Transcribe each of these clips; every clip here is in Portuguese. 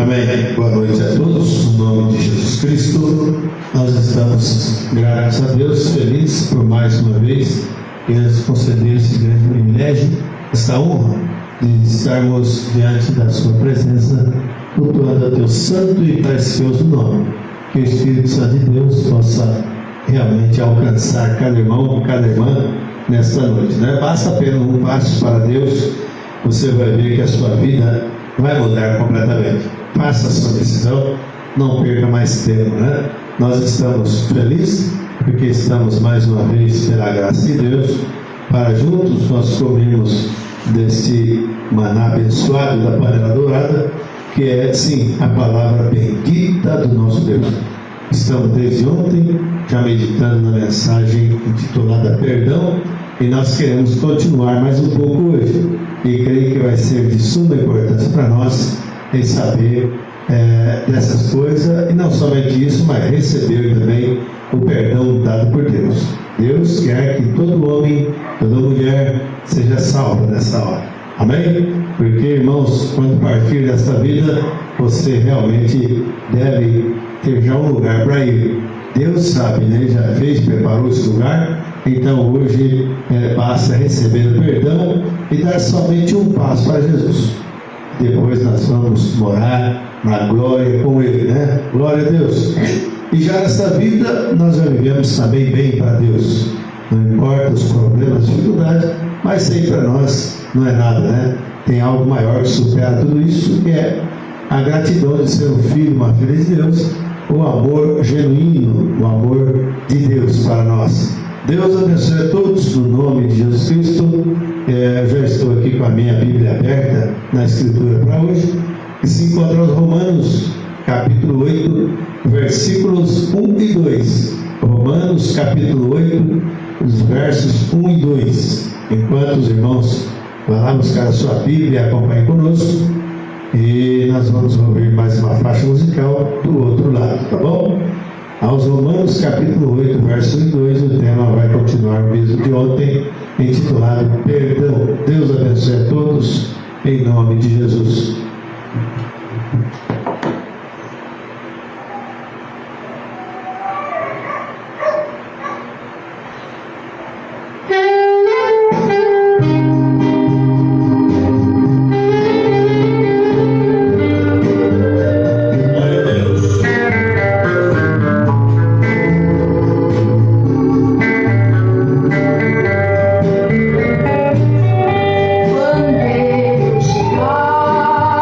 Amém. Boa noite a todos. No nome de Jesus Cristo, nós estamos, graças a Deus, felizes por mais uma vez que nos conceder esse grande privilégio, essa honra de estarmos diante da sua presença, cultuando a teu santo e precioso nome. Que o Espírito Santo de Deus possa realmente alcançar cada irmão, cada irmã nesta noite. Não basta apenas um passo para Deus, você vai ver que a sua vida vai mudar completamente. Faça a sua decisão, não perca mais tempo, né? Nós estamos felizes porque estamos mais uma vez, pela graça de Deus, para juntos nós comermos desse maná abençoado da panela dourada, que é, sim, a palavra bendita do nosso Deus. Estamos desde ontem já meditando na mensagem intitulada Perdão, e nós queremos continuar mais um pouco hoje, e creio que vai ser de suma importância para nós em saber dessas coisas, e não somente isso, mas receber também o perdão dado por Deus. Deus quer que todo homem, toda mulher seja salvo nessa hora. Amém? Porque, irmãos, quando partir desta vida, você realmente deve ter já um lugar para ir. Deus sabe, né? Ele já fez, preparou esse lugar. Então hoje basta receber o perdão e dar somente um passo para Jesus. Depois nós vamos morar na glória com Ele, né? Glória a Deus. E já nessa vida nós já vivemos também bem para Deus. Não importa os problemas, dificuldades, mas isso aí para nós não é nada, né? Tem algo maior que supera tudo isso, que é a gratidão de ser um filho, uma filha de Deus, o amor genuíno, o amor de Deus para nós. Deus abençoe a todos no nome de Jesus Cristo. Eu já estou aqui com a minha Bíblia aberta na Escritura para hoje, que se encontra nos Romanos, capítulo 8, versículos 1 e 2. Romanos, capítulo 8, os versos 1 e 2. Enquanto os irmãos vão lá buscar a sua Bíblia e acompanhem conosco, e nós vamos ouvir mais uma faixa musical do outro lado, tá bom? Aos Romanos, capítulo 8, verso 1 e 2, o tema vai continuar o mesmo de ontem, intitulado Perdão. Deus abençoe a todos, em nome de Jesus. Quando ele chegar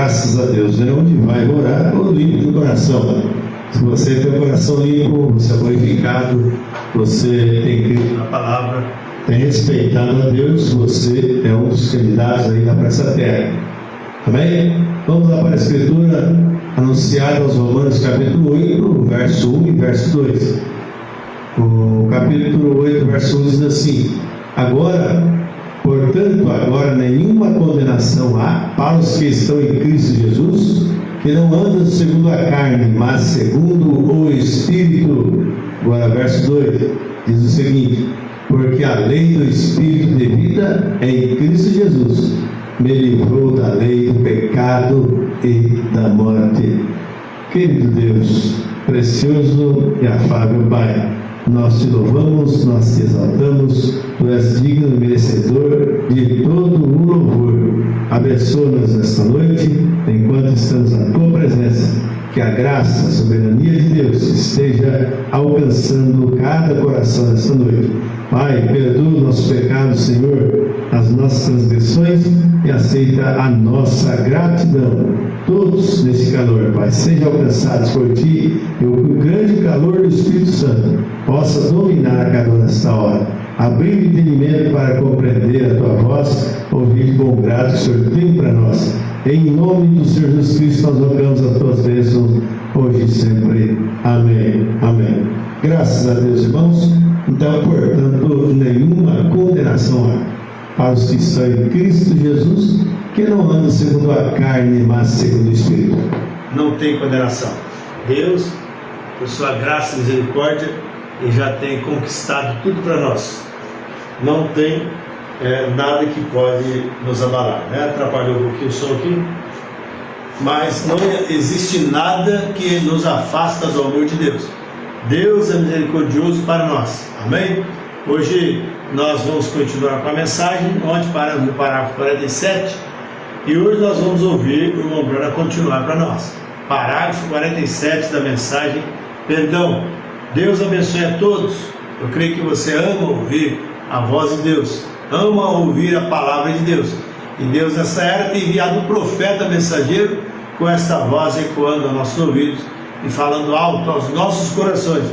Graças a Deus, né? Onde vai orar, ou limpo do coração. Se você tem o coração limpo, você é purificado, você tem crido na palavra, tem respeitado a Deus, você é um dos candidatos aí para essa terra. Amém? Vamos lá para a Escritura anunciada aos Romanos, capítulo 8, verso 1 e verso 2. O capítulo 8, verso 1 diz assim: Portanto, nenhuma condenação há para os que estão em Cristo Jesus, que não andam segundo a carne, mas segundo o Espírito. Agora, verso 2 diz o seguinte: porque a lei do Espírito de vida em Cristo Jesus me livrou da lei do pecado e da morte. Querido Deus, precioso e afável Pai, nós te louvamos, nós te exaltamos, tu és digno e merecedor de todo o louvor. Abençoa-nos nesta noite, enquanto estamos na tua presença, que a graça, a soberania de Deus esteja alcançando cada coração nesta noite. Pai, perdoa os nossos pecados, Senhor, as nossas transgressões, e aceita a nossa gratidão. Todos nesse calor, Pai, sejam alcançados por Ti, e o grande calor do Espírito Santo possa dominar a cada nesta hora, abrir o entendimento para compreender a Tua voz, ouvir de bom grado que o Senhor tem para nós. Em nome do Senhor Jesus Cristo, nós rogamos as Tuas bênçãos, hoje e sempre. Amém. Amém. Graças a Deus, irmãos. Então, portanto, nenhuma condenação há para os que estão em Cristo Jesus, que não andam segundo a carne, mas segundo o Espírito. Não tem condenação. Deus, por sua graça e misericórdia, Ele já tem conquistado tudo para nós. Não tem nada que pode nos abalar, né? Atrapalhou um pouquinho o som aqui, mas não existe nada que nos afasta do amor de Deus. Deus é misericordioso para nós. Amém? Hoje nós vamos continuar com a mensagem, onde paramos no parágrafo 47, e hoje nós vamos ouvir o irmão Bruno continuar para nós. Parágrafo 47 da mensagem, perdão. Deus abençoe a todos. Eu creio que você ama ouvir a voz de Deus, ama ouvir a palavra de Deus. E Deus nessa era tem enviado um profeta mensageiro com esta voz ecoando aos nossos ouvidos e falando alto aos nossos corações.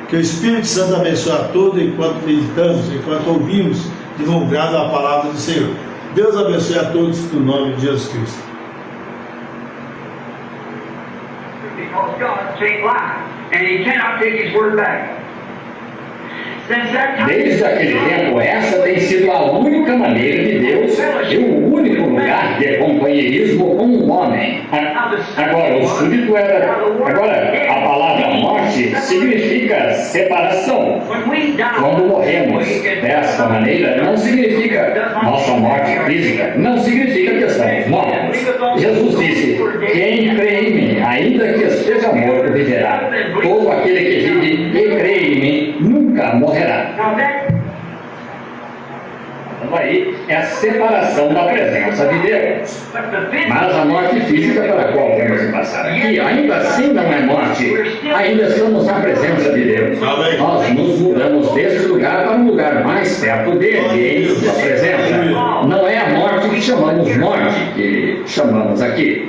Que o Espírito Santo abençoe a todos enquanto meditamos, enquanto ouvimos de bom grado a palavra do Senhor. Deus abençoe a todos no nome de Jesus Cristo. Because God take life, and He cannot take His word back. Desde aquele tempo, essa tem sido a única maneira de Deus e o único lugar de companheirismo com o homem. Agora, o súdito era... Agora, a palavra morte significa separação. Quando morremos desta maneira, não significa nossa morte física, não significa que estamos mortos. Jesus disse: quem crê em mim, ainda que esteja morto, viverá. Todo aquele que vive e crê em mim nunca morrerá. Então aí é a separação da presença de Deus. Mas a morte física pela qual temos que passar aqui, ainda assim não é morte, ainda estamos na presença de Deus. Nós nos mudamos desse lugar para um lugar mais perto dele, em sua presença. Não é a morte que chamamos morte, que chamamos aqui.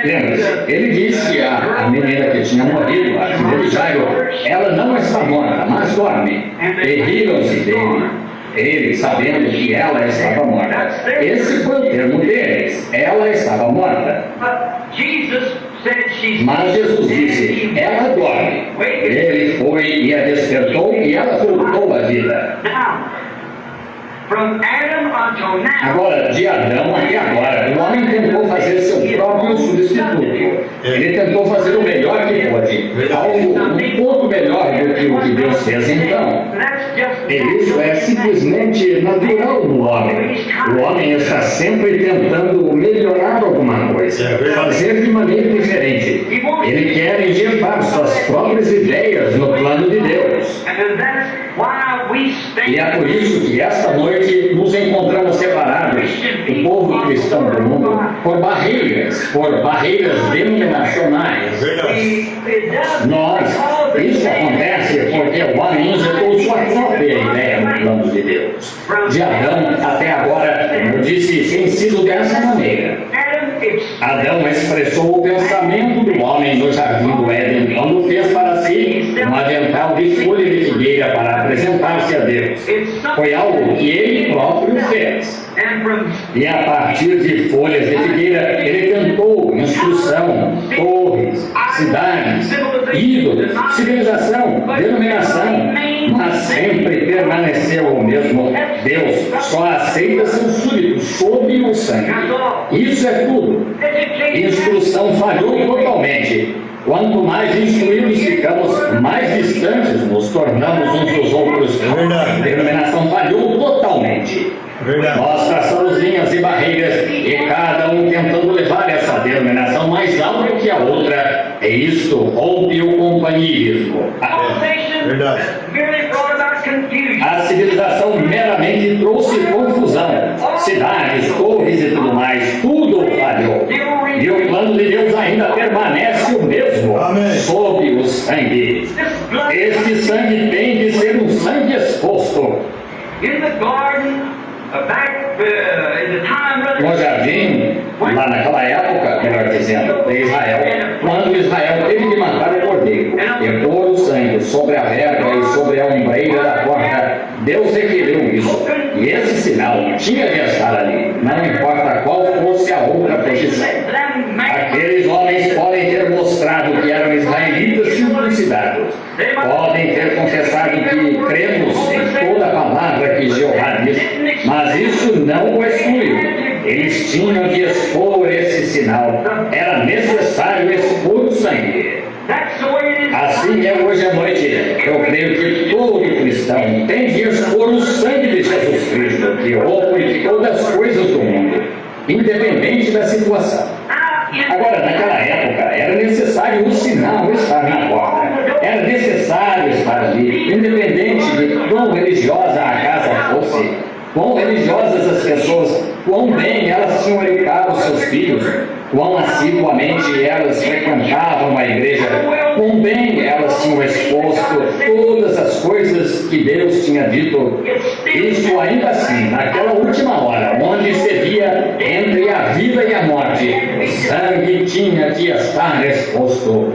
Lembra-se, ele disse que a menina que tinha morrido, a filha de Jairo, ela não está morta, mas dorme. E riram-se dele, ele sabendo que ela estava morta. Esse foi o termo deles, ela estava morta. Mas Jesus disse: ela dorme. Ele foi e a despertou, e ela voltou à vida. Agora, de Adão até agora, o homem tentou fazer seu próprio substituto. Ele tentou fazer o melhor que pôde, algo um pouco melhor do que o que Deus fez então. E isso é simplesmente natural no homem. O homem está sempre tentando melhorar alguma coisa, fazer de maneira diferente. Ele quer injetar suas próprias ideias no plano de Deus. E é por isso que esta noite nos encontramos separados, o povo cristão do mundo, por barreiras denominacionais. Isso acontece porque o homem injetou sua própria ideia no plano de Deus. De Adão até agora, como eu disse, tem sido dessa maneira. Adão expressou o pensamento do homem no jardim do Éden quando fez para si um avental de folha de figueira para apresentar-se a Deus. Foi algo que ele próprio fez. E a partir de folhas de figueira, ele tentou instrução, torres, cidades, ídolos, civilização, denominação, mas sempre permaneceu o mesmo. Deus só aceita seus súditos sob o sangue. Isso é tudo. Instrução falhou totalmente. Quanto mais instruídos ficamos, mais distantes nos tornamos uns dos outros. A denominação falhou totalmente. Nós traçamos linhas e barreiras e cada um tentando levar essa denominação mais alta que a outra, e isto rompe o companheirismo. A civilização meramente trouxe confusão. Cidades, torres e tudo mais, tudo falhou. E o plano de Deus ainda permanece o mesmo. Amém. Sob o sangue. Este sangue tem de ser um sangue exposto. No jardim, lá naquela época, melhor dizendo, de Israel, quando Israel teve que matar o cordeiro e pôr o sangue sobre a verga e sobre a ombreira da porta, Deus requeriu isso. E esse sinal tinha de estar ali, não importa qual fosse a outra posição. Aqueles homens podem ter mostrado que eram israelitas circuncidados, podem ter confessado que cremos em toda a palavra que Jeová diz, mas isso não o excluiu. Eles tinham de expor esse sinal. Era necessário expor o sangue. Assim é hoje à noite. Eu creio que todo cristão tem de expor o sangue de Jesus Cristo, que o purificou das coisas do mundo, independente da situação. Agora, naquela época, era necessário o sinal estar na porta. Era necessário estar ali, independente de quão religiosa a casa fosse, quão religiosas as pessoas, quão bem elas tinham educado seus filhos, quão assiduamente elas frequentavam a igreja, quão bem elas tinham exposto todas as coisas que Deus tinha dito. Isso ainda assim, naquela última hora, onde se via entre a vida e a morte, o sangue tinha de estar exposto.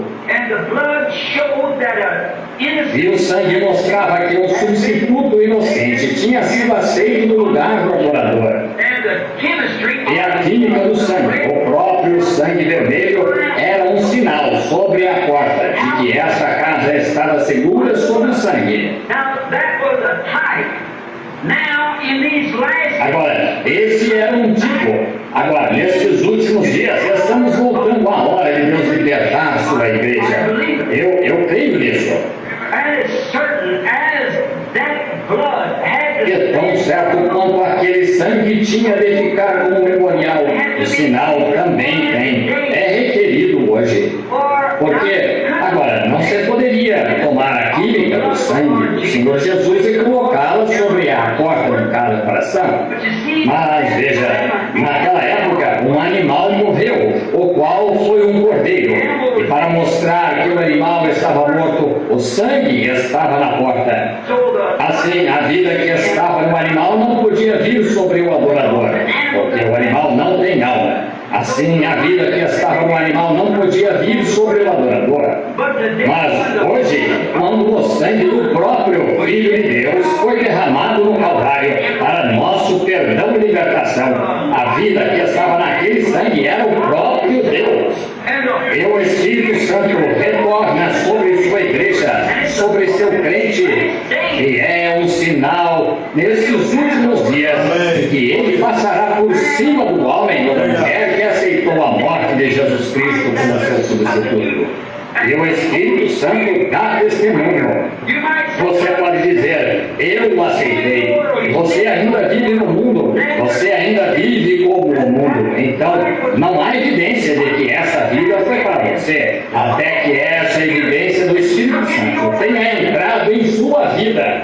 E o sangue mostrava que um substituto inocente tinha sido aceito no lugar do adorador. E a química do sangue, o próprio sangue vermelho, era um sinal sobre a porta de que essa casa estava segura sob o sangue. Agora, esse era um tipo. Agora, nestes últimos dias, estamos voltando à hora de Deus libertar sua igreja. Eu creio nisso. E tão certo quanto aquele sangue tinha de ficar como memorial, o sinal também tem. É requerido hoje. Porque, agora, não se poderia tomar a química do sangue do Senhor Jesus e colocá-la sobre a porta de cada coração. Mas, veja, naquela época, um animal morreu, o qual foi um cordeiro. E para mostrar que o animal estava morto, o sangue estava na porta. Assim, a vida que estava no animal não podia vir sobre o adorador, porque o animal não tem alma. Assim, a vida que estava no animal não podia vir sobre o adorador. Mas hoje, quando o sangue do próprio Filho de Deus foi derramado no Calvário para nosso perdão e libertação, a vida que estava naquele sangue era o próprio Deus. E o Espírito Santo retorna sobre sua igreja, sobre seu crente, e é um sinal nesses últimos dias que ele passará por cima do homem ou da mulher que aceitou a morte de Jesus Cristo como seu substituto. E o Espírito Santo dá testemunho. Você pode dizer, eu o aceitei. Você ainda vive no mundo. Você ainda vive como o mundo. Então, não há evidência de que essa vida foi para você, até que essa evidência do Espírito Santo tenha entrado em sua vida.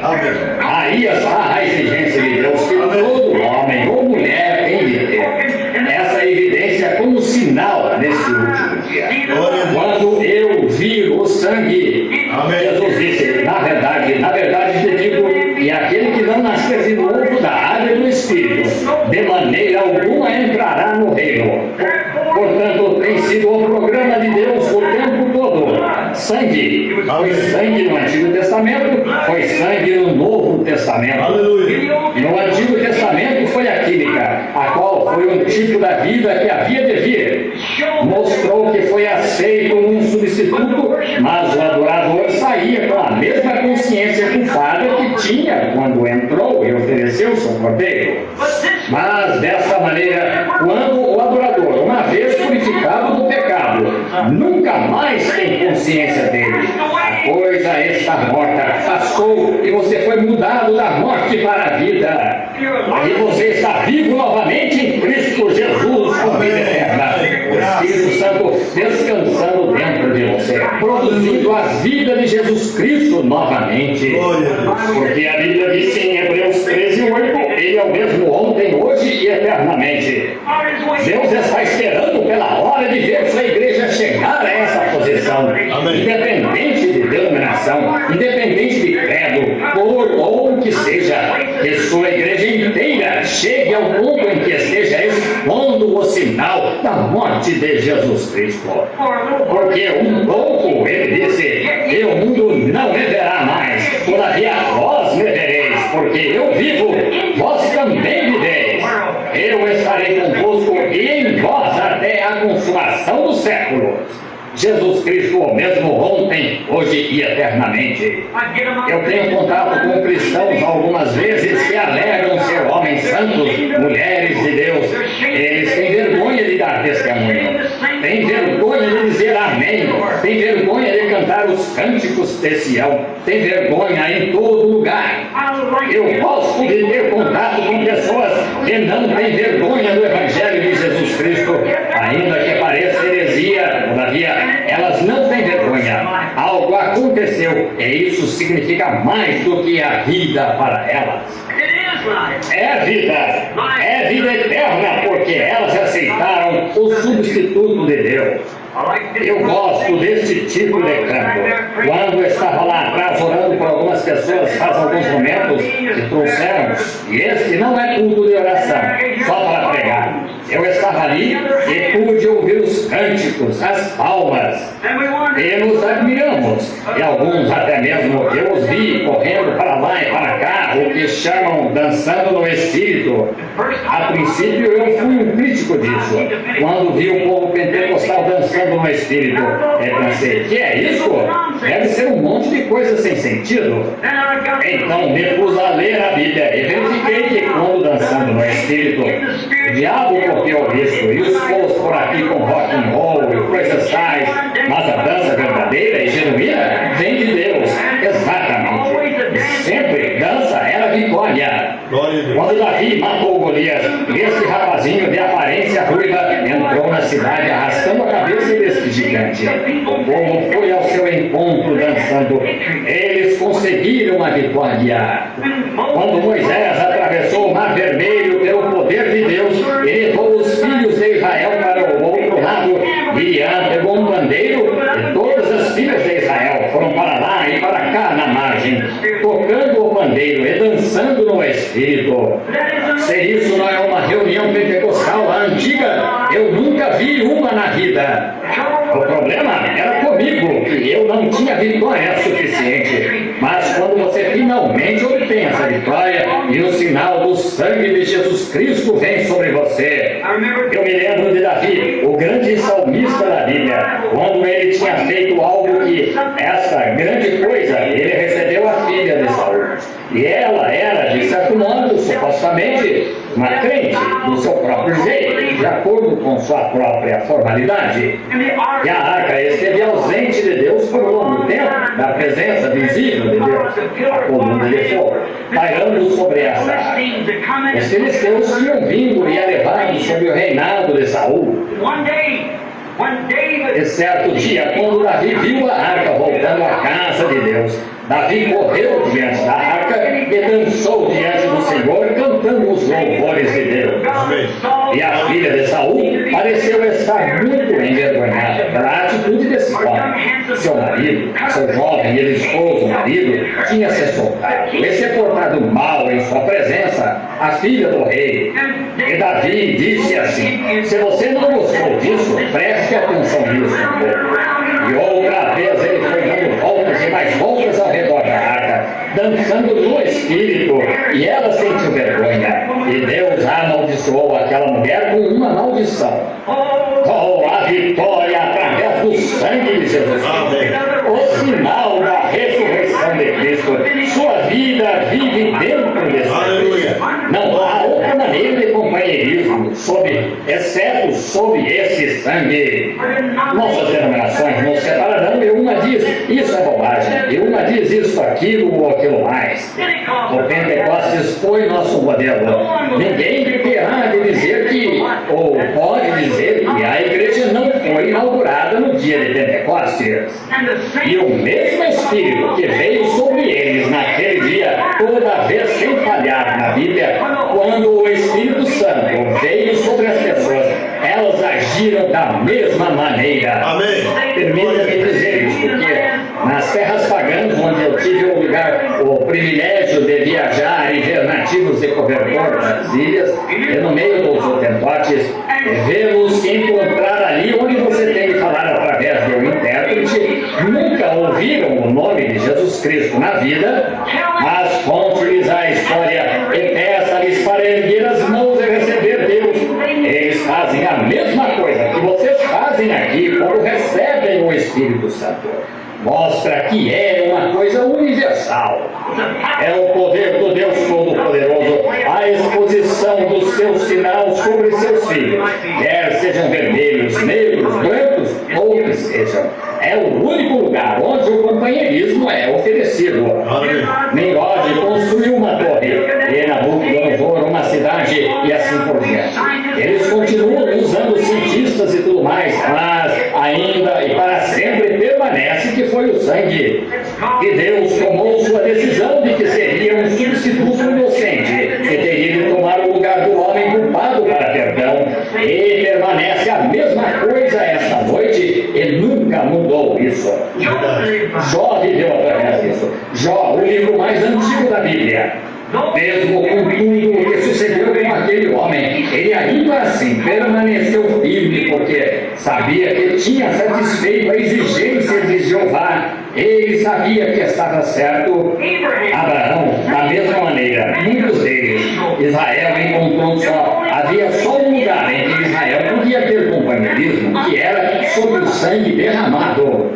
Aí está a exigência de Deus que todo homem ou mulher tem de ter. Essa evidência como sinal nesse último dia. Quando eu vi o sangue, Jesus disse, na verdade te digo, e aquele que não nascer de novo da água e do Espírito, de maneira alguma entrará no reino. sangue. Foi sangue no Antigo Testamento, foi sangue no Novo Testamento. Aleluia. No Antigo Testamento foi a química, a qual foi um tipo da vida que havia de vir. Mostrou que foi aceito um substituto, mas o adorador saía com a mesma consciência culpada que tinha quando entrou e ofereceu seu cordeiro. Mas dessa maneira, quando o adorador, uma vez purificado do pecado, nunca mais tem consciência dele, a coisa está morta, passou e você foi mudado da morte para a vida. E você está vivo novamente em Cristo Jesus, com vida eterna. O Espírito Santo descansando dentro de você, produzindo a vida de Jesus Cristo novamente. Porque a Bíblia diz em Hebreus 13:8, Ele é o mesmo ontem, hoje e eternamente. Deus está esperando pela hora de ver sua igreja chegar a essa posição. Amém. Independente de denominação, independente de credo, cor ou o que seja, que sua igreja inteira chegue ao ponto em que esteja expondo o sinal da morte de Jesus Cristo. Porque um pouco, ele disse, e o mundo não me verá mais, todavia vós me vereis, porque eu vivo, vós também viveis. Eu estarei convosco e em vós até a consumação do século. Jesus Cristo, o mesmo ontem, hoje e eternamente. Eu tenho contato com cristãos algumas vezes que alegam ser homens santos, mulheres de Deus. Eles têm vergonha de dar testemunho, têm vergonha de dizer amém, têm vergonha de cantar os cânticos de Sião, têm vergonha em todo lugar. Eu gosto de ter contato com pessoas que não têm vergonha do Evangelho de Jesus Cristo, ainda que pareça heresia, todavia elas não têm vergonha. Algo aconteceu e isso significa mais do que a vida para elas. É vida eterna, porque elas aceitaram o substituto de Deus. Eu gosto desse tipo de canto. Quando eu estava lá atrás orando por algumas pessoas, faz alguns momentos que trouxeram, e este não é culto de oração, só para pregar. Eu estava ali e pude ouvir os cânticos, as palmas, e nos admiramos. E alguns até mesmo eu os vi correndo para lá e para cá, o que chamam dançando no Espírito. A princípio eu fui um crítico disso. Quando vi o povo pentecostal dançando no Espírito, eu pensei, que é isso? Deve ser um monte de coisa sem sentido. Então me pus a ler a Bíblia e verifiquei que quando dançando no Espírito, o diabo copiou isso, e os povos por aqui com rock and roll e coisas tais, mas a dança verdadeira e genuína vem de Deus, exatamente. E sempre dança era vitória. Quando Davi matou Golias, esse rapazinho de aparência ruiva entrou na cidade arrastando a cabeça desse gigante. O povo foi ao seu encontro dançando. Eles conseguiram a vitória. Quando Moisés atravessou o Mar Vermelho pelo poder de Deus e levou os filhos de Israel para o outro lado, Miriam pegou um bandeiro e todas as filhas de Israel foram para lá e para cá na margem, tocando o bandeiro e dançando no Espírito. Se isso não é uma reunião pentecostal antiga, eu nunca vi uma na vida. O problema era comigo, que eu não tinha vitória suficiente. Mas quando você finalmente obtém essa vitória e o sinal do sangue de Jesus Cristo vem sobre você. Eu me lembro de Davi, o grande salmista da Bíblia, quando ele tinha feito algo que, essa grande coisa, ele recebeu a filha de Saul. E ela era, de certo modo, supostamente, uma crente do seu próprio jeito, de acordo com sua própria formalidade. E a arca esteve ausente de Deus por um longo tempo, da presença visível de Deus, a coluna de fogo, pairando sobre essa arca. Os filisteus tinham vindo e a levado sob o reinado de Saul. E certo dia, quando Davi viu a arca voltando à casa de Deus, Davi correu diante da arca e dançou diante do Senhor, cantando os louvores de Deus. E a filha de Saul pareceu estar muito envergonhada pela atitude desse homem. Seu marido, seu jovem e elistoso marido, tinha se soltado e se portado mal em sua presença, a filha do rei. E Davi disse assim: se você não gostou disso, preste atenção nisso um pouco. E outra vez ele foi mais voltas ao redor da arca, dançando no espírito, e ela sentiu vergonha. E Deus amaldiçoou aquela mulher com uma maldição. Oh, a vitória através do sangue de Jesus. O sinal da ressurreição de Cristo. Sua vida vive dentro desse Cristo. Não há outra maneira de companheirismo, exceto sob esse sangue. Nossas denominações nos separarão e uma diz, isso é bobagem, e uma diz isso, aquilo ou aquilo mais. O Pentecostes foi nosso modelo. Ninguém terá de dizer que, ou pode dizer que a igreja não foi inaugurada no dia de Pentecostes. E o mesmo Espírito que veio sobre eles naquele dia, toda vez sem falhar na Bíblia, quando o Espírito Santo veio sobre as pessoas, elas agiram da mesma maneira. Amém. Permita-me dizer isso, porque nas terras pagãs, onde eu tive o privilégio de viajar e ver nativos de cobertor das ilhas, e no meio dos hotentotes, vê-los encontrar ali onde você tem que falar através de um intérprete, nunca ouviram o nome de Jesus Cristo na vida, mas conte-lhes a história e peça-lhes para erguer as mãos e receber Deus. Eles fazem a mesma coisa que vocês fazem aqui quando recebem o Espírito Santo. Mostra que é uma coisa universal. É o poder do Deus Todo-Poderoso, a exposição do seu sinal sobre seus filhos, quer sejam vermelhos, negros, brancos ou que sejam. É o único lugar onde o companheirismo é oferecido. Nimrod construiu uma torre, e Nabucodonosor uma cidade, e assim por diante. Eles continuam usando cientistas e tudo mais, mas ainda e para sempre permanece que foi o sangue. E Deus tomou sua decisão de que seria um substituto inocente, que teria de tomar o lugar do homem culpado para perdão. E permanece a mesma coisa esta noite, e nunca mudou isso. Jó viveu através disso. Jó, o livro mais antigo da Bíblia. Mesmo com tudo o que sucedeu com aquele homem, ele ainda assim permaneceu firme, porque sabia que tinha satisfeito a exigência de Jeová. Ele sabia que estava certo. Abraão, da mesma maneira, muitos deles, Israel encontrou havia só um lugar em que Israel podia ter companheirismo, que era sobre o sangue derramado.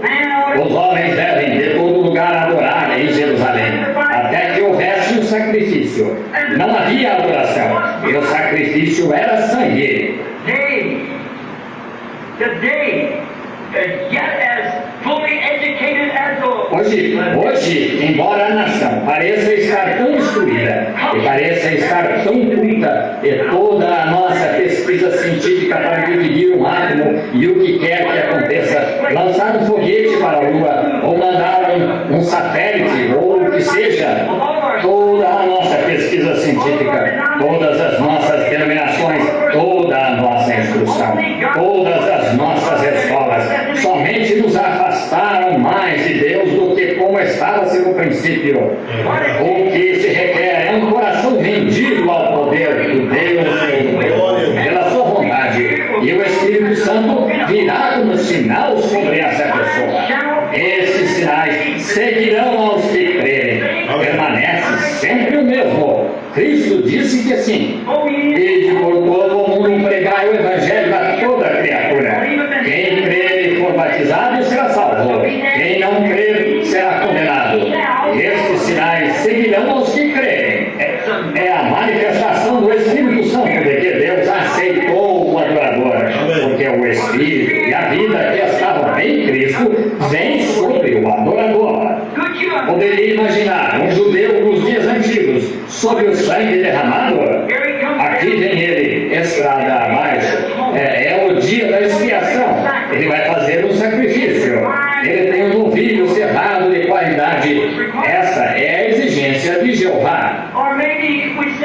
Os homens devem de todo lugar adorar em Jerusalém, até que houvesse um sacrifício. Não havia adoração, e o sacrifício era sangue. Hoje, embora a nação pareça estar tão instruída e pareça estar tão culta, e toda a nossa pesquisa científica para dividir um átomo e o que quer que aconteça, lançar um foguete para a Lua, ou mandar um satélite, ou o que seja, toda a nossa pesquisa científica, todas as nossas denominações, toda a nossa instrução, todas as nossas escolas, somente nos afastaram mais de Deus do que como estava-se no princípio. O que se requer é um coração vendido ao poder do Deus pela sua vontade, e o Espírito Santo virá como sinal sobre essa pessoa. Esses sinais seguirão aos que crerem. Permanece sempre o mesmo. Cristo disse que sim. E por todo o mundo pregai o Evangelho a toda criatura. Quem crer e for batizado será salvo. Quem não crer será condenado. Estes sinais seguirão aos que crerem. É a manifestação do Espírito Santo de que Deus aceitou o adorador. Porque o Espírito e a vida que estavam em Cristo vem sobre o adorador. Poderia imaginar um judeu nos dias antigos sobre o sangue derramado? Aqui vem ele, estrada abaixo. É o dia da expiação. Ele vai fazer um sacrifício. Ele tem um novilho cerrado de qualidade. Essa é a exigência de Jeová.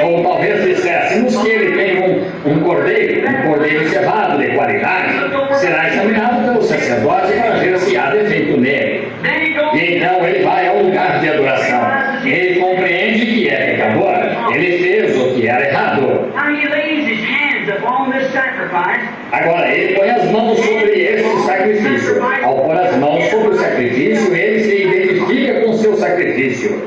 Ou talvez disséssemos que ele tem um cordeiro cerrado de qualidade. Será examinado pelo sacerdote para ver se há defeito nele. E então ele vai ao lugar de adoração. Ele compreende que é pecador. Ele fez o que era errado. Agora, ele põe as mãos sobre este sacrifício. Ao pôr as mãos sobre o sacrifício, ele se identifica com o seu sacrifício.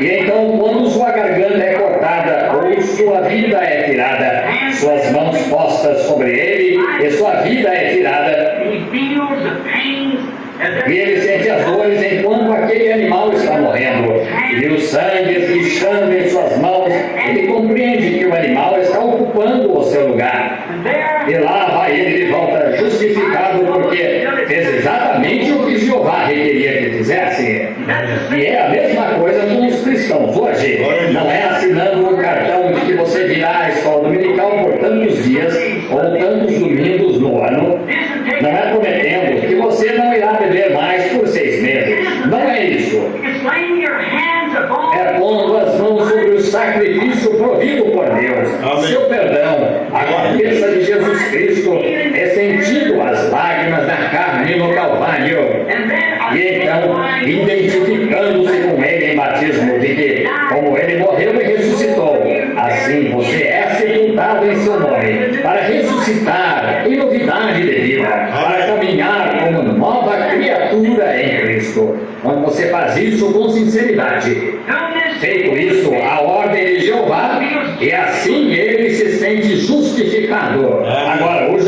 E então, quando sua garganta é cortada ou sua vida é tirada, suas mãos postas sobre ele e sua vida é tirada, e ele sente as dores enquanto aquele animal está morrendo, e o sangue esguichando em suas mãos, ele compreende que o animal está ocupando o seu lugar. E lá vai ele de volta justificado, porque fez exatamente o que Jeová requeria que fizesse. E é a mesma coisa com os cristãos hoje. Não é assinando um cartão de que você virá à escola dominical por tantos dias ou tantos domingos no ano. Não é prometendo que você não irá beber mais por 6 meses. Não é isso. É pondo as mãos sobre o sacrifício provido por Deus. Amém. Seu perdão, a cabeça de Jesus Cristo, é sentido as lágrimas da carne no Calvário. E então, identificando-se com ele em batismo, de que, como ele morreu e ressuscitou, assim você é sepultado em seu nome, para ressuscitar em novidade de vida, para caminhar como nova criatura em Cristo. Quando você faz isso com sinceridade, feito isso à ordem de Jeová, e assim ele se sente justificado. Agora o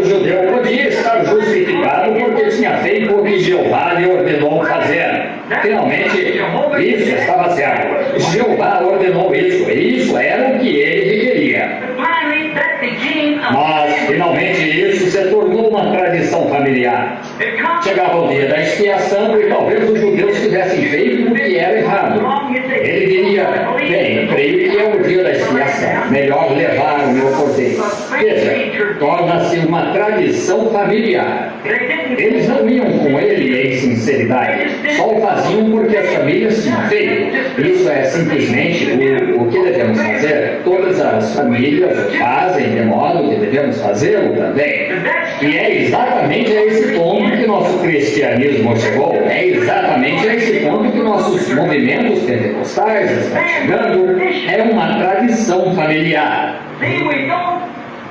judeu podia estar justificado porque tinha feito o que Jeová lhe ordenou fazer. Finalmente, isso estava certo. Jeová ordenou isso, e isso era o que ele requeria. Mas, finalmente, isso se tornou uma tradição familiar. Chegava o dia da expiação e talvez os judeus tivessem feito o que era errado. Ele diria: bem, creio que é o dia da expiação, melhor levar o meu cordeiro. Veja, torna-se uma tradição familiar. Eles não iam com ele em sinceridade, só o faziam porque as famílias tinham feito. Isso é simplesmente o que devemos fazer. Todas as famílias o fazem, de modo que devemos fazê-lo também. E é exatamente a esse ponto que nosso cristianismo chegou. É exatamente a esse ponto que nossos movimentos pentecostais estão chegando. É uma tradição familiar.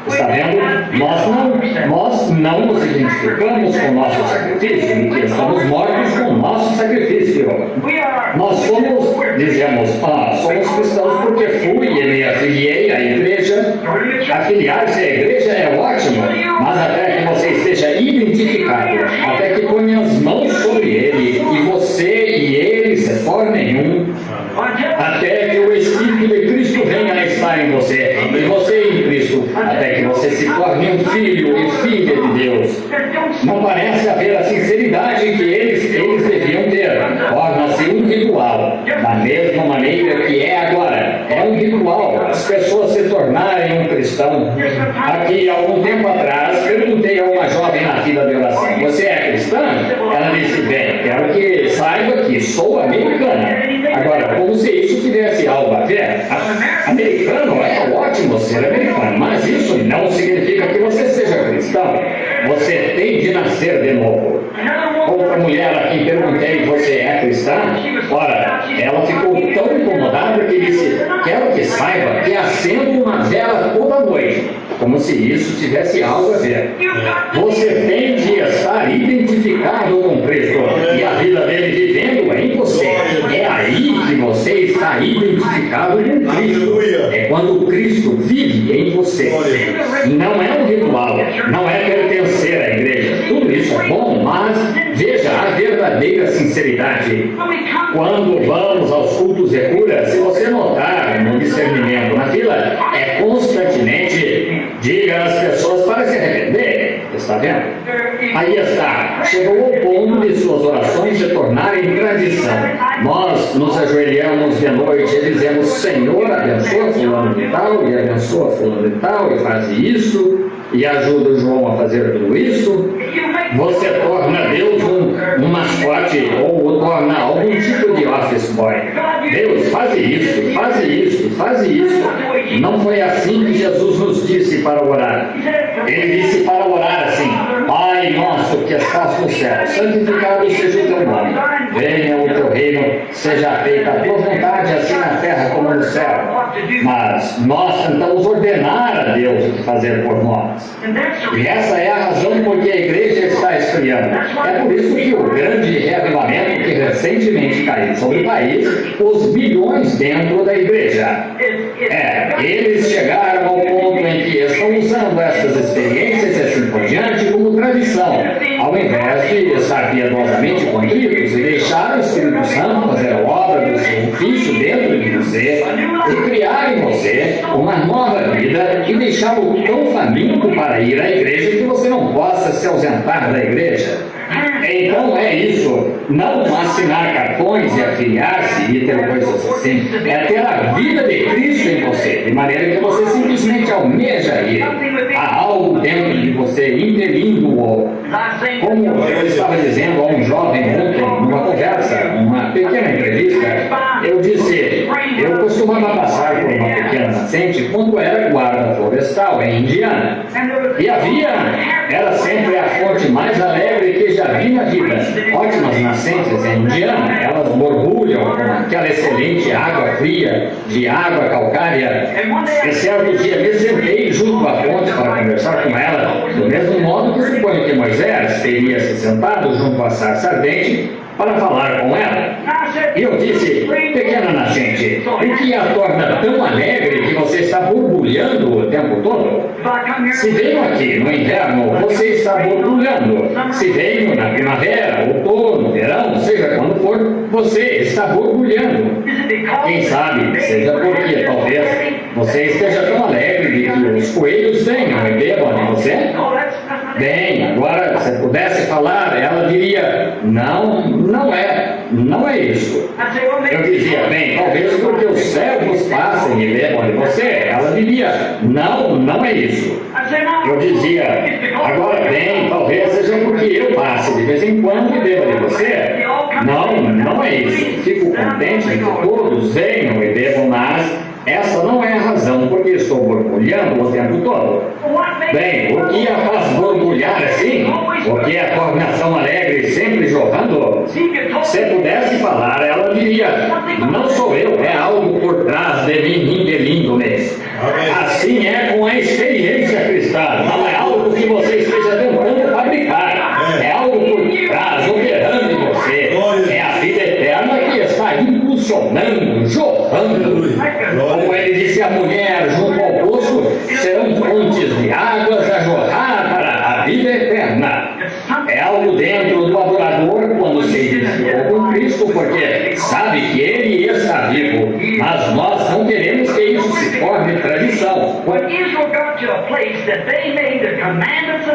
Está vendo? Nós não nos identificamos com o nosso sacrifício, porque estamos mortos com o nosso sacrifício. Nós dizemos, somos cristãos porque fui e me afiliei à igreja. Afiliar-se à igreja é ótimo, mas até que você esteja identificado, até que ponha as mãos sobre ele, e você e ele se tornem um, até que o Espírito de Cristo venha a estar em você, e você em Cristo, até que você se torne um filho e filha de Deus. Não parece haver a sinceridade que eles deviam ter. Torna-se um ritual, da mesma maneira que é agora. É um ritual as pessoas se tornarem um cristão. Aqui, algum tempo atrás, perguntei a uma jovem na fila de oração: você é cristã? Ela disse: bem, quero que saiba que sou americana. Agora, como se isso tivesse algo a ver? Americano é ótimo ser americano, mas isso não significa que você seja cristão. Você tem de nascer de novo. Outra mulher a quem perguntei: você é cristã? Ora, ela ficou tão incomodada que disse: quero que saiba que acendo uma vela toda noite. Como se isso tivesse algo a ver. Você tem de estar identificado com Cristo e a vida dele vivendo em você. É aí que você está identificado com Cristo. É quando Cristo vive em você. Não é um ritual, não é pertencer à igreja. Tudo isso é bom, mas veja a verdadeira sinceridade. Quando vamos aos cultos de cura, se você notar no discernimento na fila, é constantemente: diga às pessoas para se arrepender. Está vendo? Aí está. Chegou ao ponto de suas orações se tornarem tradição. Nós nos ajoelhamos de noite e dizemos: Senhor, abençoa fulano de tal, e abençoa fulano de tal, e faz isso, e ajuda o João a fazer tudo isso. Você torna Deus um mascote, ou o torna algum tipo de office boy. Deus, faz isso, faz isso, faz isso. Não foi assim que Jesus nos disse para orar. Ele disse para orar assim: Pai nosso que estás no céu, santificado seja o teu nome. venha o teu reino, seja feita a tua vontade, assim na terra como no céu. Mas nós tentamos ordenar a Deus o que fazer por nós. E essa é a razão por que a igreja está esfriando. É por isso que o grande reavivamento que recentemente caiu sobre o país, os milhões dentro da igreja. Eles chegaram ao ponto em que estão usando essas experiências e assim por diante como tradição, ao invés de estar piedosamente contritos e deixar o Espírito Santo fazer a obra do seu ofício dentro de você e criar em você uma nova vida e deixá-lo tão faminto para ir à igreja que você não possa se ausentar da igreja. Então é isso, não assinar cartões e afiliar-se e ter coisas assim, é ter a vida de Cristo em você, de maneira que você simplesmente almeja ir. Há algo dentro de você impelindo-o. Como eu estava dizendo a um jovem ontem, numa conversa, numa pequena entrevista, eu disse, eu costumava passar por uma pequena nascente quando era guarda florestal em Indiana. E era sempre a fonte mais alegre que já vi na vida. Ótimas nascentes em Indiana, elas borbulham com aquela excelente água fria, de água calcária. E certo dia me sentei junto à fonte para conversar com ela, do mesmo modo que suponho que Moisés teria se sentado junto à sarça ardente para falar com ela. E eu disse, pequena nascente, o que a torna tão alegre que você está borbulhando o tempo todo? Se venho aqui no inverno, você está borbulhando. Se venho na primavera, outono, verão, seja quando for, você está borbulhando. Quem sabe, seja porque talvez você esteja tão alegre de que os coelhos venham e bebam em você? Bem, agora, se pudesse falar, ela diria, não é isso. Eu dizia, bem, talvez porque os servos passem e bebam de você. Ela diria, não é isso. Eu dizia, agora bem, talvez seja porque eu passe de vez em quando e beba de você. Não é isso. Fico contente de que todos venham e bebam, mas essa não é a razão porque estou borbulhando o tempo todo. Bem, o que a faz borbulhar assim? O que a torna tão alegre sempre jorrando? Se pudesse falar, ela diria, não sou eu, é algo por trás de mim impelindo-me. Assim é com a experiência cristã, não é algo que você esteja tentando fabricar, é algo por trás, operando em você, é a vida eterna que está impulsionando, jorrando. Como ele disse à mulher junto ao poço, serão fontes de águas a jorrar para a vida eterna. É algo dentro do adorador quando se identificou com Cristo, porque sabe que Ele está vivo, mas nós não queremos que isso se torne tradição.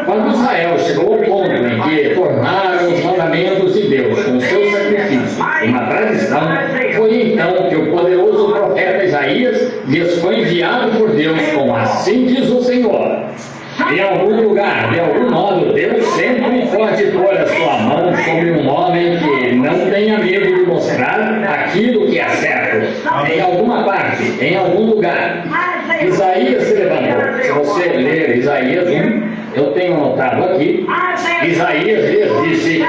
Quando Israel chegou ao ponto em que tornaram os mandamentos de Deus com o seu sacrifício uma tradição, foi então que o poderoso profeta Isaías lhes foi enviado por Deus com assim diz o Senhor. Em algum lugar, de algum modo, Deus sempre pode pôr a sua mão sobre um homem que não tenha medo de mostrar aquilo que é certo. Em alguma parte, em algum lugar. Isaías se levantou. Se você ler Isaías 1, eu tenho anotado aqui. Isaías lhes disse,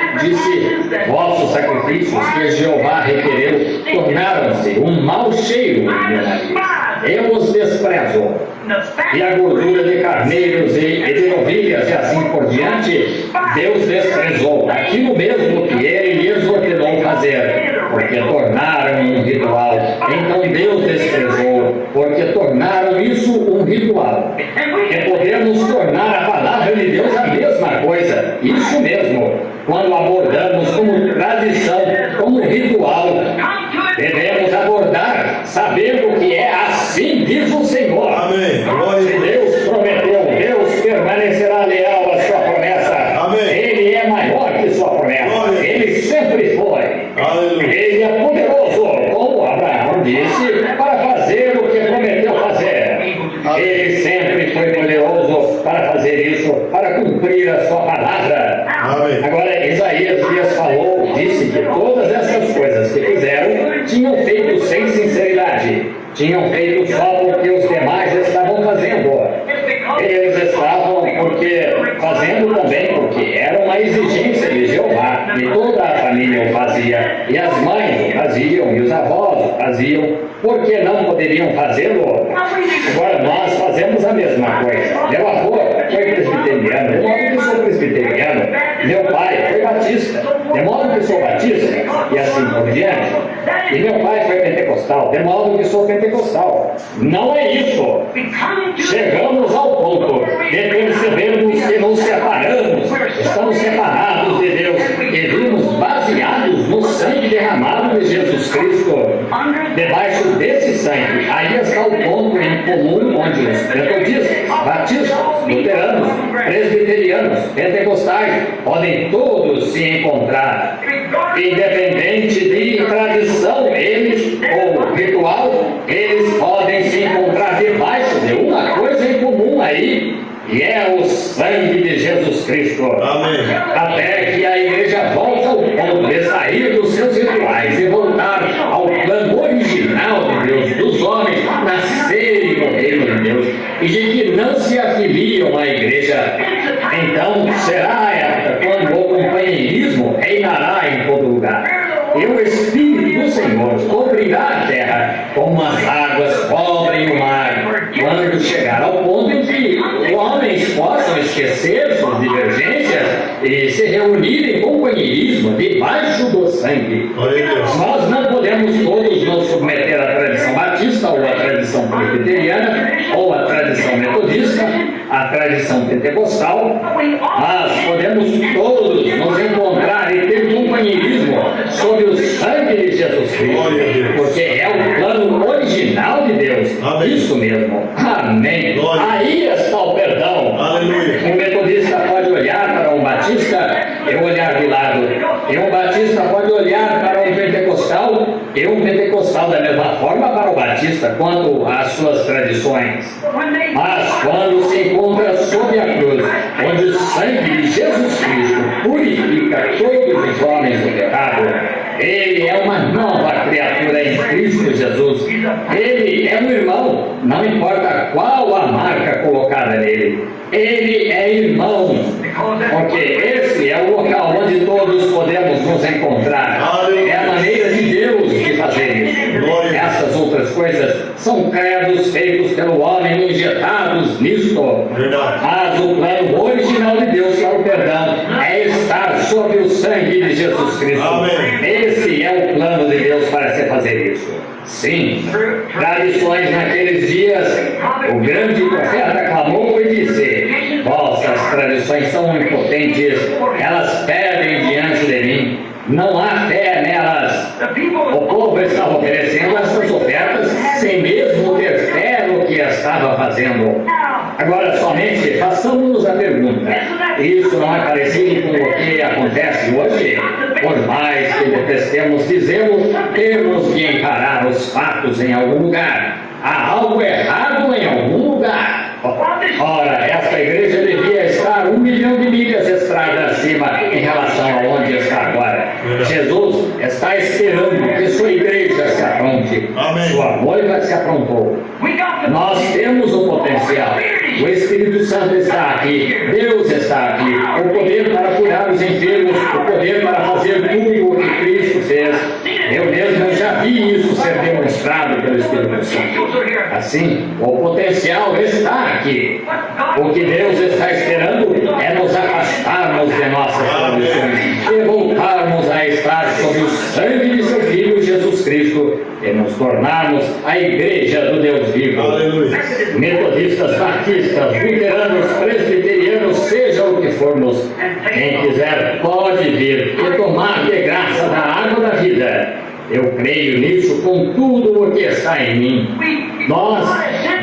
vossos sacrifícios que Jeová requereu tornaram-se um mau cheiro em meu nariz. Eu os desprezo. E a gordura de carneiros e de novilhas e assim por diante, Deus desprezou aquilo mesmo que Ele lhes ordenou fazer, porque tornaram um ritual. Então Deus desprezou, porque tornaram isso um ritual. E podemos tornar a palavra de Deus a mesma coisa, isso mesmo, quando abordamos como tradição, como ritual. Devemos abordar sabendo que é assim diz o Senhor. Amém. Se Deus prometeu, Deus permanecerá leal à sua promessa. Amém. Ele é maior que sua promessa. Glória. Ele sempre foi. Aleluia. Ele é poderoso, como Abraão disse, para fazer o que prometeu fazer. Ele sempre foi poderoso para fazer isso, para cumprir a sua palavra. Amém. Agora, Isaías lhes falou, disse que todas essas coisas que fizeram tinham feito sem sinceridade, tinham feito só porque os demais estavam fazendo. Eles estavam fazendo também porque era uma exigência de Jeová, e toda a família família o fazia, e as mães o faziam, e os avós o faziam, por que não poderiam fazê-lo? Agora nós fazemos a mesma coisa. Meu avô foi presbiteriano, de modo que sou presbiteriano. Meu pai foi batista, de modo que sou batista, e assim por diante. E meu pai foi pentecostal, de modo que sou pentecostal. Não é isso. Chegamos ao ponto de percebermos que nos separamos, estamos separados de Deus e vimos baseados no sangue derramado de Jesus Cristo. Debaixo desse sangue, aí está o ponto em comum onde os metodistas, batistas, luteranos, presbiterianos, pentecostais podem todos se encontrar. Independente de tradição, eles, ou ritual, eles podem se encontrar debaixo de uma coisa em comum aí, e é o sangue de Jesus Cristo. Amém. Até que a igreja volte ao ponto de sair dos seus rituais e voltar ao plano original de Deus, dos homens nascerem no reino de Deus, e de que não se afiliam à igreja. Então será a época quando o companheirismo reinará em todo lugar. E o Espírito do Senhor cobrirá a terra como as águas cobrem o mar, quando chegar ao ponto em que homens possam esquecer suas divergências e se reunirem em companheirismo debaixo do sangue. Nós não podemos todos nos submeter à tradição batista, ou à tradição presbiteriana, ou à tradição metodista, à tradição pentecostal, mas podemos todos nos encontrar e ter companheirismo sob o sangue de Jesus Cristo, porque é o plano original de Deus. Amém. Isso mesmo. Amém. Glória. Aí está o perdão. Aleluia. Um metodista pode olhar para um batista e olhar de lado. E um batista pode olhar para um pentecostal e um pentecostal da mesma forma para o batista quanto às suas tradições. Mas quando se encontra sob a cruz, onde o sangue de Jesus Cristo purifica todos os homens do pecado, ele é uma nova criatura em Cristo Jesus. Ele é um irmão, não importa qual a marca colocada nele. Ele é irmão, porque esse é o local onde todos podemos nos encontrar. É a maneira de Deus de fazer isso. Essas outras coisas são credos feitos pelo homem, injetados nisto. Mas o plano original de Deus para o perdão é estar sob o sangue de Jesus Cristo. Esse é o plano de Deus para se fazer isso. Sim, tradições naqueles dias, o grande profeta clamou e disse: vossas tradições são impotentes, elas pedem diante de mim, não há fé nelas. O povo estava oferecendo essas ofertas sem mesmo ter fé no que estava fazendo. Agora, somente façamos-nos a pergunta: isso não é parecido com o que acontece hoje? Por mais que detestemos dizê-lo, temos de encarar os fatos em algum lugar. Há algo errado em algum lugar. Ora, esta igreja devia estar 1 milhão de milhas estrada acima em relação a onde está agora. Jesus está esperando que sua igreja se apronte. Sua noiva se aprontou. Nós temos o potencial. O Espírito Santo está aqui. Deus está aqui. O poder para curar os enfermos. O poder para fazer tudo o que Cristo fez. Eu mesmo já vi isso ser demonstrado pelo Espírito Santo. Assim, o potencial está aqui. O que Deus está esperando é nos afastarmos de nossas tradições e voltarmos a estar sob o sangue de seu Filho Jesus Cristo e nos tornarmos a igreja do Deus vivo. Aleluia. Metodistas, batistas, luteranos, presbiterianos, seja o que formos, quem quiser pode vir e tomar de graça da água da vida. Eu creio nisso com tudo o que está em mim.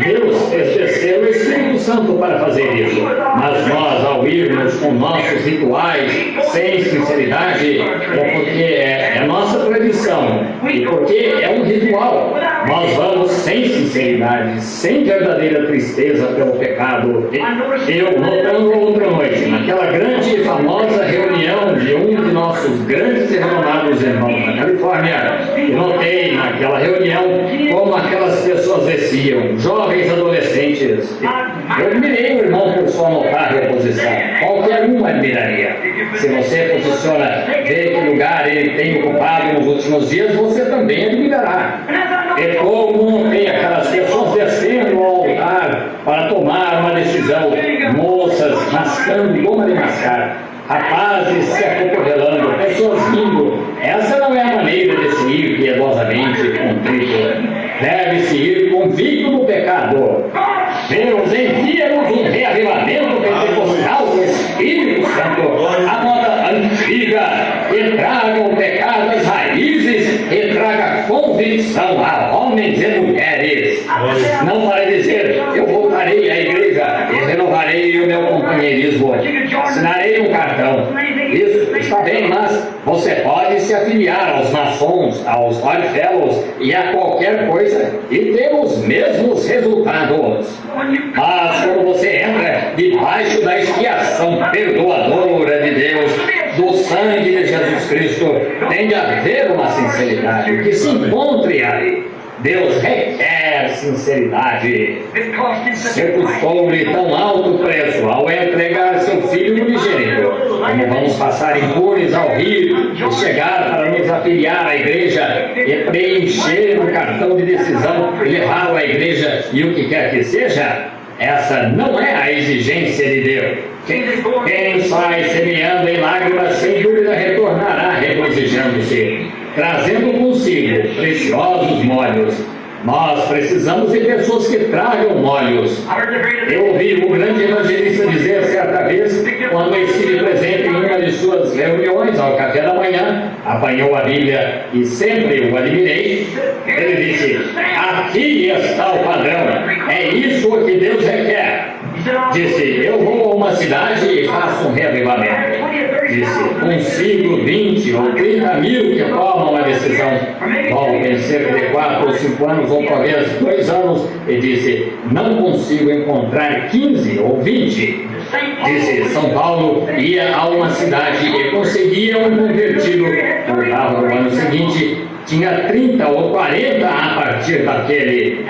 Deus fez descer o Espírito Santo para fazer isso. Mas nós, ao irmos com nossos rituais, sem sinceridade, é porque é nossa tradição. E porque é um ritual. Nós vamos sem sinceridade, sem verdadeira tristeza pelo pecado. Eu, notando outra noite, naquela grande e famosa reunião de um de nossos grandes e renomados irmãos na Califórnia, eu notei naquela reunião como aquelas pessoas desciam, jovens adolescentes, Eu admirei o irmão por sua notável posição. Qualquer um admiraria. Se você posiciona, vê que lugar ele tem ocupado nos últimos dias, você também admirará. E como tem aquelas pessoas descendo ao altar para tomar uma decisão, moças mascando goma de mascar, rapazes se acotovelando, pessoas rindo. Essa não é a maneira de se ir piedosamente contrito. Deve-se ir convicto do pecado. Deus envia-nos um reavivamento pentecostal do Espírito Santo, a moda antiga, que traga o pecado às raízes e traga convicção a homens e mulheres. Não para dizer, eu voltarei à igreja e renovarei o meu companheirismo, assinarei um cartão. Isso está bem, mas você pode se afiliar aos maçons, aos Oddfellows e a qualquer coisa e ter os mesmos resultados. Mas quando você entra debaixo da expiação perdoadora de Deus, do sangue de Jesus Cristo, tem de haver uma sinceridade que se encontre ali. Deus requer sinceridade. Se custou-lhe tão alto preço ao entregar seu filho unigênito, como vamos passar impunes ao rir e chegar para nos afiliar à igreja e preencher o cartão de decisão e levá-lo à igreja e o que quer que seja, essa não é a exigência de Deus. Quem sai semeando em lágrimas, sem dúvida retornará regozijando-se, trazendo consigo preciosos molhos. Nós precisamos de pessoas que tragam molhos. Eu ouvi o grande evangelista dizer certa vez, quando estive presente em uma de suas reuniões ao café da manhã, apanhou a Bíblia e sempre o admirei. Ele disse: aqui está o padrão, é isso que Deus requer. Disse: eu vou a uma cidade e faço um reavivamento. Disse: consigo 20 ou 30 mil que tomam a decisão. Volto em cerca de 4 ou 5 anos, ou talvez 2 anos, e disse: não consigo encontrar 15 ou 20. Disse: São Paulo ia a uma cidade e conseguia um convertido. Voltava no ano seguinte, tinha 30 ou 40 a partir daquele.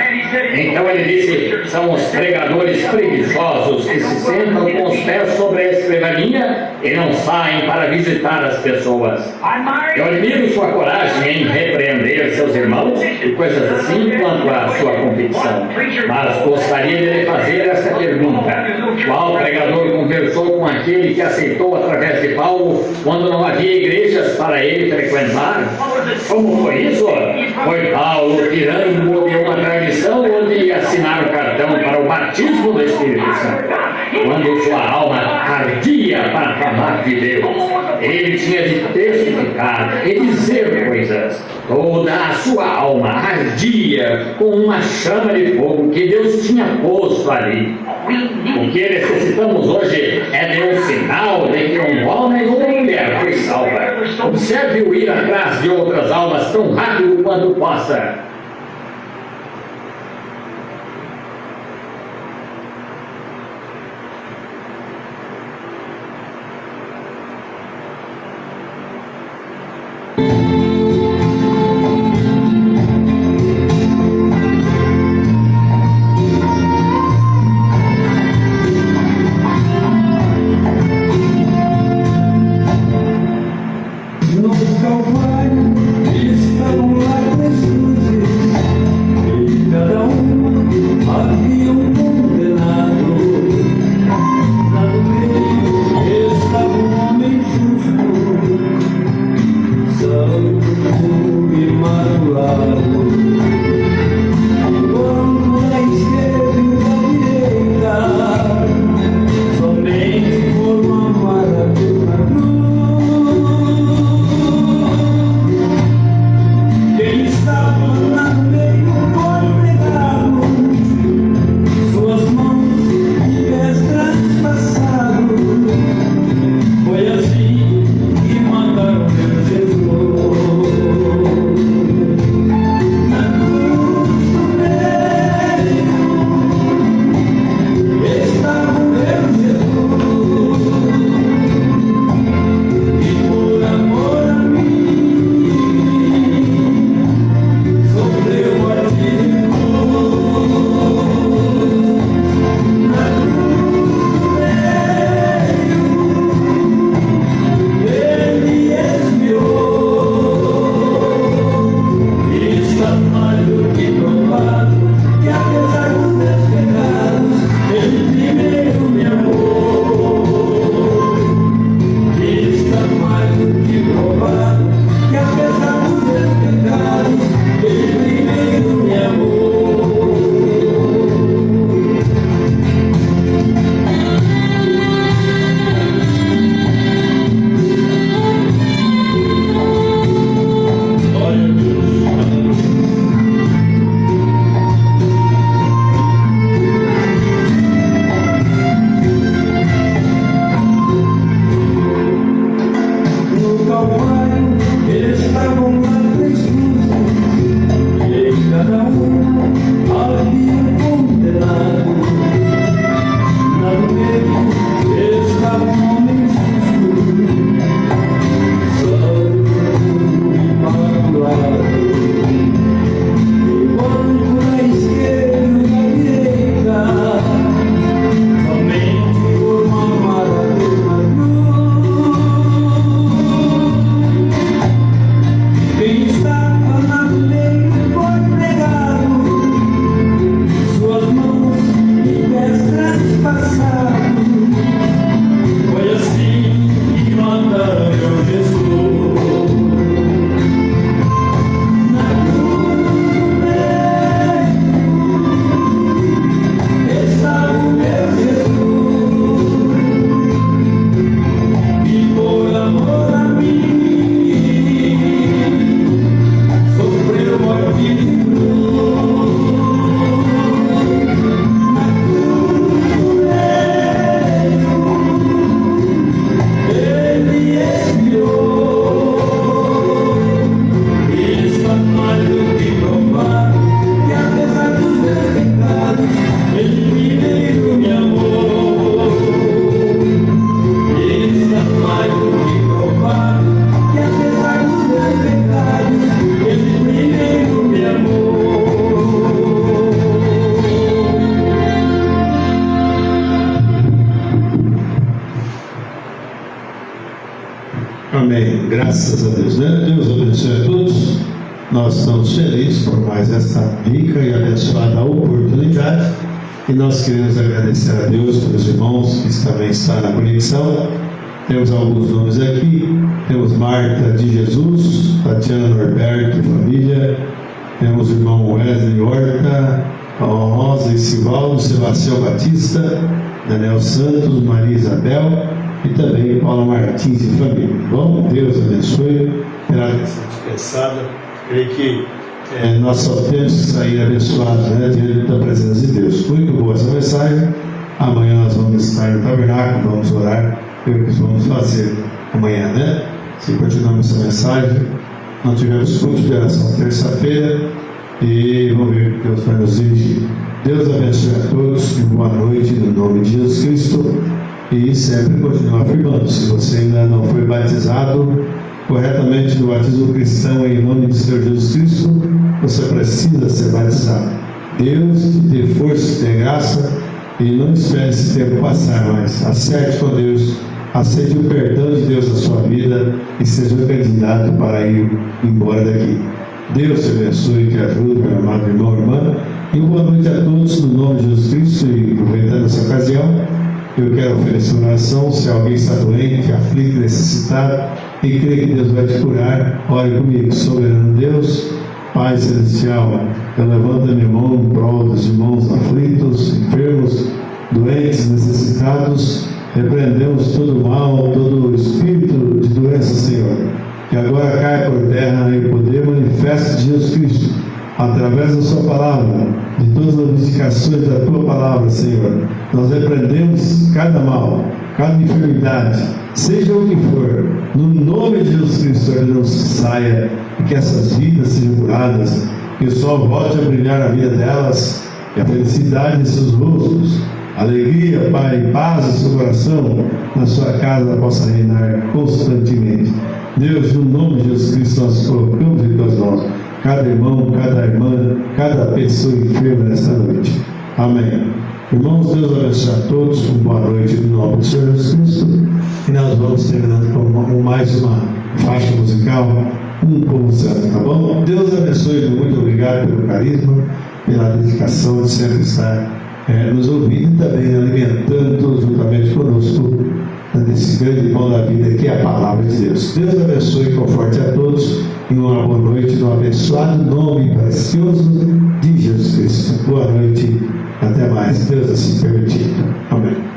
Então ele disse: são os pregadores preguiçosos que se sentam com os pés sobre a escrivaninha e não saem para visitar as pessoas. Eu admiro sua coragem em repreender seus irmãos e coisas assim quanto à sua convicção. Mas gostaria de lhe fazer esta pergunta: qual pregador conversou com aquele que aceitou através de Paulo quando não havia igrejas para ele frequentar? Como foi isso? Foi Paulo tirando de uma tradição onde ia assinar o cartão para o batismo do Espírito Santo. Quando sua alma ardia para falar de Deus, ele tinha de testificar e dizer coisas. Toda a sua alma ardia com uma chama de fogo que Deus tinha posto ali. O que necessitamos hoje é de um sinal de que um homem ou uma mulher foi salva. Observe-o ir atrás de outras almas tão rápido quanto possa. Graças a Deus, né? Deus abençoe a todos. Nós estamos felizes por mais esta rica e abençoada oportunidade. E nós queremos agradecer a Deus pelos irmãos que também estão na conexão. Temos alguns nomes aqui. Temos Marta de Jesus, Tatiana Norberto e família. Temos o irmão Wesley Horta, Rosa e Sivaldo, Sebastião Batista, Daniel Santos, Maria Isabel e também Paula Martins e família. Bom, Deus abençoe pela lição dispensada. Creio que nós só temos que sair abençoados, né, diante da presença de Deus. Muito boa essa mensagem. Amanhã nós vamos estar no tabernáculo, vamos orar pelo que vamos fazer amanhã, né? Se continuamos essa mensagem, nós tivemos culto de oração terça-feira e vamos ver o que Deus vai nos dirigir. Deus abençoe a todos e boa noite no nome de Jesus Cristo. E sempre continua afirmando, se você ainda não foi batizado corretamente no batismo cristão em nome do Senhor Jesus Cristo, você precisa ser batizado. Deus te dê força, te dê graça e não espere esse tempo passar, mas acerte com Deus, aceite o perdão de Deus na sua vida e seja candidato para ir embora daqui. Deus te abençoe e te ajude, meu amado irmão e irmã. E boa noite a todos no nome de Jesus Cristo. E aproveitando essa ocasião, eu quero oferecer uma oração. Se alguém está doente, aflito, necessitado e crê que Deus vai te curar, ore comigo. Soberano Deus, Pai Celestial, eu levanto a minha mão em prol dos irmãos aflitos, enfermos, doentes, necessitados. Repreendemos todo o mal, todo o espírito de doença, Senhor, que agora cai por terra em poder manifesto de Jesus Cristo, através da sua palavra, de todas as indicações da tua palavra, Senhor. Nós repreendemos cada mal, cada enfermidade, seja o que for, no nome de Jesus Cristo, que não saia e que essas vidas sejam curadas, que o sol volte a brilhar na vida delas, que a felicidade em seus rostos, alegria, Pai, paz no seu coração, na sua casa possa reinar constantemente. Deus, no nome de Jesus Cristo, nós colocamos em tuas mãos cada irmão, cada irmã, cada pessoa enferma nesta noite. Amém. Irmãos, Deus abençoe a todos. Boa noite no nome do Senhor Jesus Cristo. E nós vamos terminando com mais uma faixa musical, Um Povo Santo, tá bom? Deus abençoe, muito obrigado pelo carisma, pela dedicação de sempre estar nos ouvindo e também alimentando juntamente conosco nesse grande pão da vida que é a palavra de Deus. Deus abençoe e conforte a todos e uma boa noite no abençoado nome precioso de Jesus Cristo. Boa noite, até mais, Deus assim permitindo. Amém.